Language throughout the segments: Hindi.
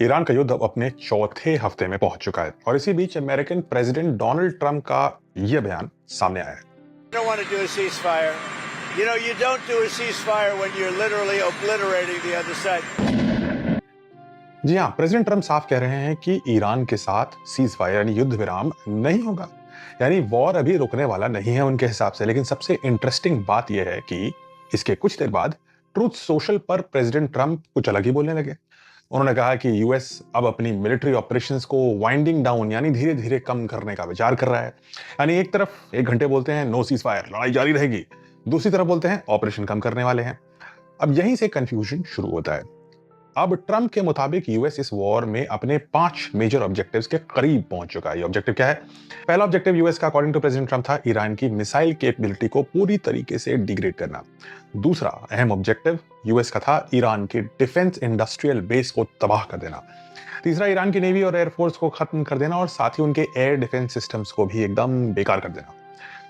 ईरान का युद्ध अब अपने चौथे हफ्ते में पहुंच चुका है और इसी बीच अमेरिकन प्रेसिडेंट डोनाल्ड ट्रंप का यह बयान सामने आया है। don't want to do a ceasefire. You know, you don't do a ceasefire when you're literally obliterating the other side. जी हाँ, प्रेसिडेंट ट्रंप साफ कह रहे हैं कि ईरान के साथ सीज फायर यानी युद्ध विराम नहीं होगा। यानी वॉर अभी रुकने वाला नहीं है उनके हिसाब से। लेकिन सबसे इंटरेस्टिंग बात यह है कि इसके कुछ देर बाद ट्रूथ सोशल पर प्रेसिडेंट ट्रंप कुछ अलग ही बोलने लगे। उन्होंने कहा कि यूएस अब अपनी मिलिट्री ऑपरेशंस को वाइंडिंग डाउन यानी धीरे धीरे कम करने का विचार कर रहा है। यानी एक तरफ 1 घंटे बोलते हैं नो सीज फायर, लड़ाई जारी रहेगी, दूसरी तरफ बोलते हैं ऑपरेशन कम करने वाले हैं। अब यहीं से कंफ्यूजन शुरू होता है। अब ट्रंप के मुताबिक यूएस इस वॉर में अपने 5 मेजर ऑब्जेक्टिव्स के करीब पहुंच चुका है। ये ऑब्जेक्टिव क्या है? पहला ऑब्जेक्टिव यूएस का अकॉर्डिंग टू प्रेसिडेंट ट्रंप था ईरान की मिसाइल कैपेबिलिटी को पूरी तरीके से डिग्रेड करना। दूसरा अहम ऑब्जेक्टिव यूएस का था ईरान के डिफेंस इंडस्ट्रियल बेस को तबाह कर देना। तीसरा ईरान की नेवी और एयरफोर्स को खत्म कर देना और साथ ही उनके एयर डिफेंस सिस्टम्स को भी एकदम बेकार कर देना।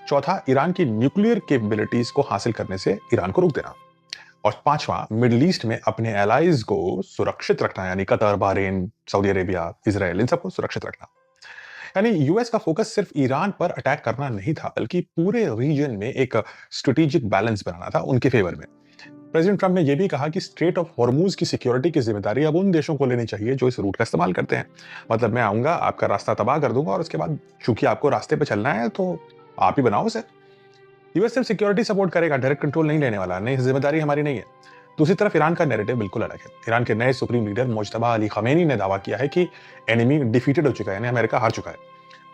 चौथा ईरान की न्यूक्लियर कैपेबिलिटीज को हासिल करने से ईरान को रोक देना। और पांचवा मिडिल ईस्ट में अपने एलाइज को सुरक्षित रखना, यानी Qatar, Bahrain, Saudi Arabia, Israel, इन सबको सुरक्षित रखना। यानी यूएस का फोकस सिर्फ ईरान पर अटैक करना नहीं था, बल्कि पूरे रीजन में एक स्ट्रेटेजिक बैलेंस बनाना था उनके फेवर में। प्रेसिडेंट ट्रंप ने यह भी कहा कि स्ट्रेट ऑफ हॉर्मूज की सिक्योरिटी की जिम्मेदारी अब उन देशों को लेनी चाहिए जो इस रूट का इस्तेमाल करते हैं। मतलब मैं आऊंगा, आपका रास्ता तबाह कर दूंगा और उसके बाद चूंकि आपको रास्ते पे चलना है तो आप ही बनाओ उसे। यूएस सिर्फ सिक्योरिटी सपोर्ट करेगा, डायरेक्ट कंट्रोल नहीं लेने वाला। नहीं, जिम्मेदारी हमारी नहीं है। दूसरी तरफ ईरान का नैरेटिव बिल्कुल अलग है। ईरान के नए supreme leader Mujtaba Ali Khamenei ने दावा किया है कि एनिमी डिफीटेड हो चुका है, यानी अमेरिका हार चुका है।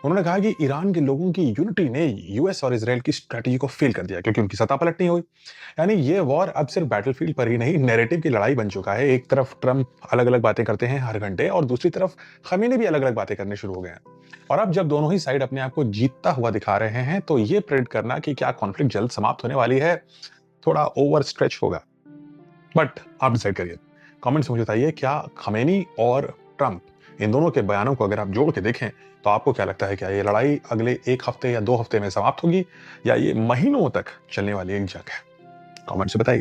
उन्होंने कहा कि ईरान के लोगों की यूनिटी ने यूएस और इजराइल की स्ट्रेटजी को फेल कर दिया क्योंकि उनकी सत्ता पलट नहीं हुई। यानी ये वॉर अब सिर्फ बैटलफील्ड पर ही नहीं, नैरेटिव की लड़ाई बन चुका है। एक तरफ ट्रंप अलग अलग बातें करते हैं हर घंटे और दूसरी तरफ खमेनी भी अलग अलग बातें करने शुरू हो गए हैं। और अब जब दोनों ही साइड अपने आप को जीतता हुआ दिखा रहे हैं तो ये प्रेडिक्ट करना कि क्या कॉन्फ्लिक्ट जल्द समाप्त होने वाली है थोड़ा ओवर स्ट्रेच होगा। बट आप डिसाइड करिए, कमेंट्स में मुझे बताइए, क्या खमेनी और ट्रंप इन दोनों के बयानों को अगर आप जोड़ के देखें तो आपको क्या लगता है, क्या ये लड़ाई अगले 1 हफ्ते या 2 हफ्ते में समाप्त होगी या ये महीनों तक चलने वाली एक जंग है? कमेंट से बताइए।